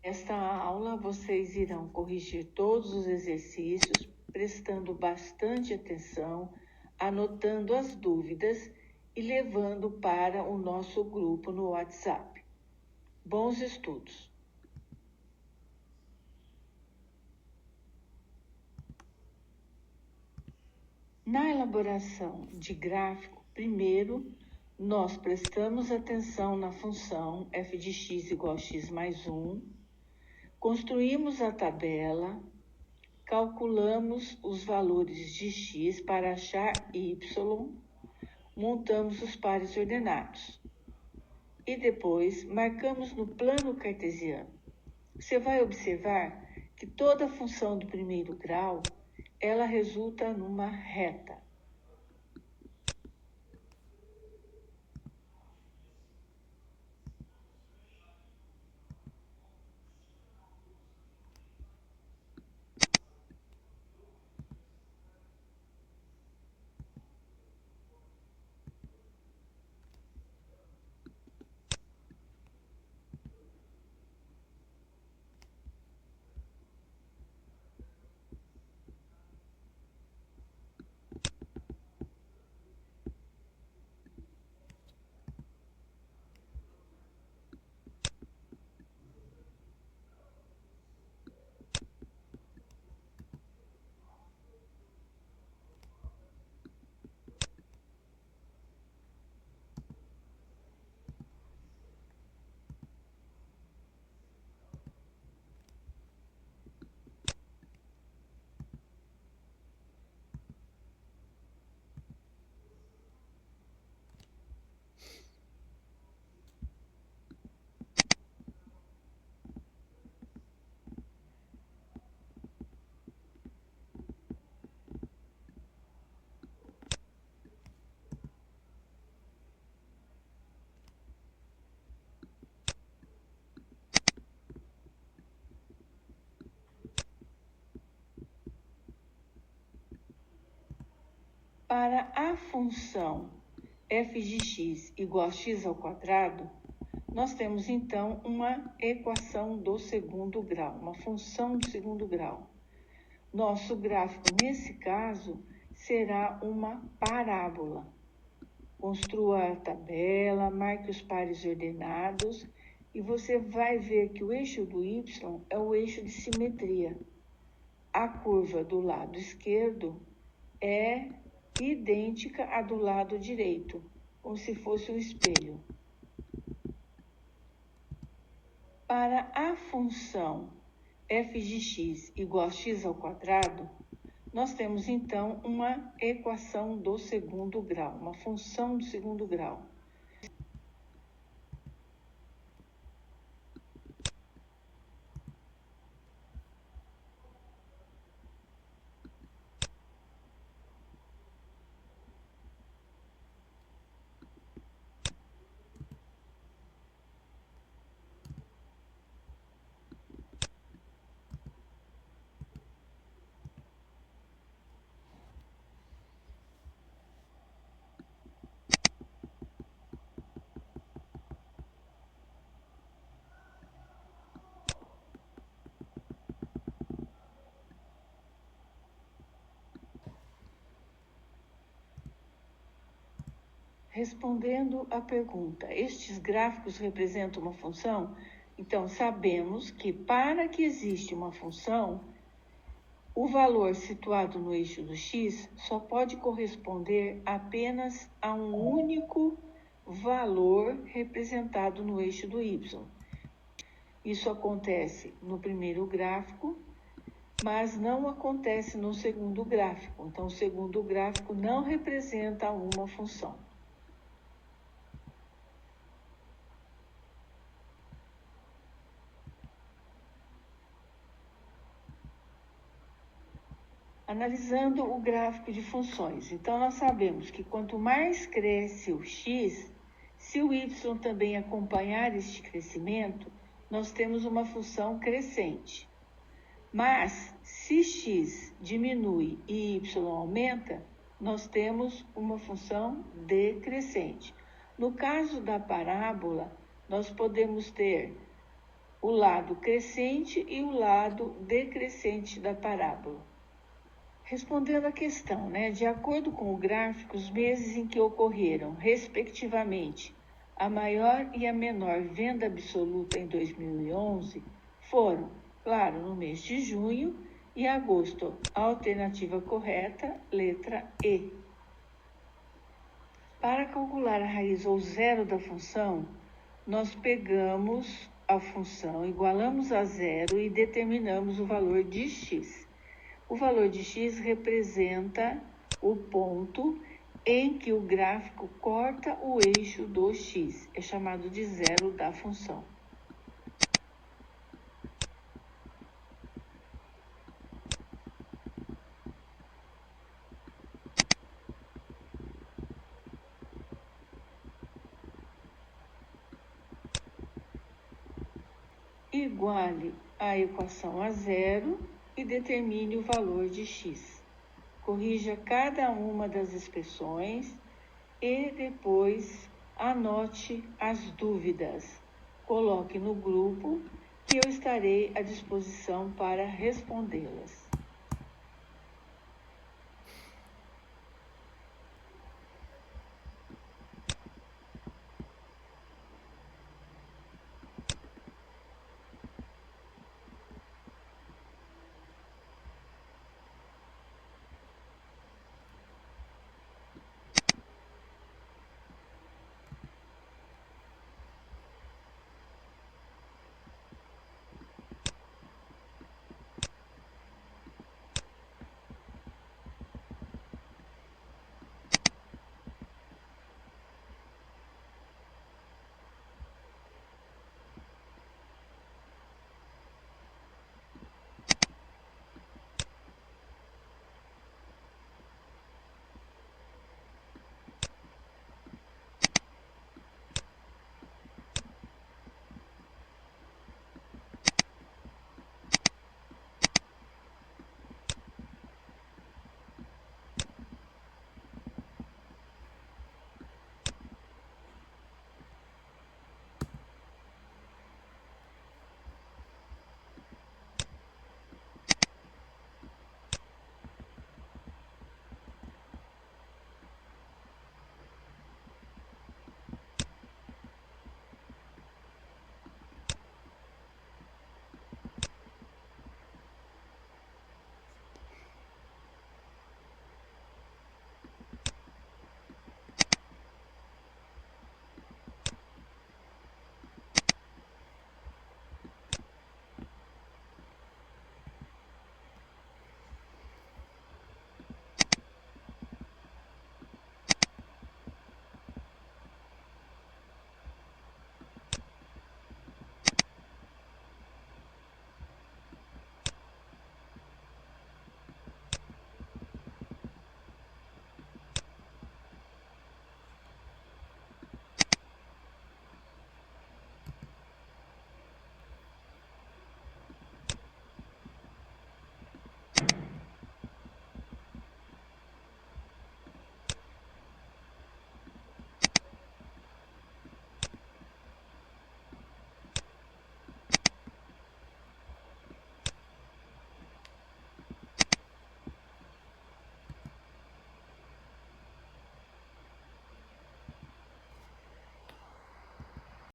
Nesta aula, vocês irão corrigir todos os exercícios, prestando bastante atenção, anotando as dúvidas e levando para o nosso grupo no WhatsApp. Bons estudos! Na elaboração de gráfico, primeiro, nós prestamos atenção na função f de x igual a x mais 1, construímos a tabela, calculamos os valores de x para achar y, montamos os pares ordenados e depois marcamos no plano cartesiano. Você vai observar que toda função do primeiro grau, ela resulta numa reta. Para a função f de x igual a x ao quadrado, nós temos então uma equação do segundo grau, uma função do segundo grau. Nosso gráfico, nesse caso, será uma parábola. Construa a tabela, marque os pares ordenados e você vai ver que o eixo do y é o eixo de simetria. A curva do lado esquerdo é idêntica à do lado direito, como se fosse um espelho. Para a função f de x igual a x ao quadrado, nós temos então uma equação do segundo grau, uma função do segundo grau. Respondendo à pergunta, estes gráficos representam uma função? Então, sabemos que para que exista uma função, o valor situado no eixo do x só pode corresponder apenas a um único valor representado no eixo do y. Isso acontece no primeiro gráfico, mas não acontece no segundo gráfico. Então, o segundo gráfico não representa uma função. Analisando o gráfico de funções, então nós sabemos que quanto mais cresce o x, se o y também acompanhar este crescimento, nós temos uma função crescente. Mas, se x diminui e y aumenta, nós temos uma função decrescente. No caso da parábola, nós podemos ter o lado crescente e o lado decrescente da parábola. Respondendo à questão, de acordo com o gráfico, os meses em que ocorreram, respectivamente, a maior e a menor venda absoluta em 2011 foram, claro, no mês de junho e agosto. A alternativa correta, letra E. Para calcular a raiz ou zero da função, nós pegamos a função, igualamos a zero e determinamos o valor de x. O valor de x representa o ponto em que o gráfico corta o eixo do x. É chamado de zero da função. Iguale a equação a zero e determine o valor de x. Corrija cada uma das expressões e depois anote as dúvidas. Coloque no grupo que eu estarei à disposição para respondê-las.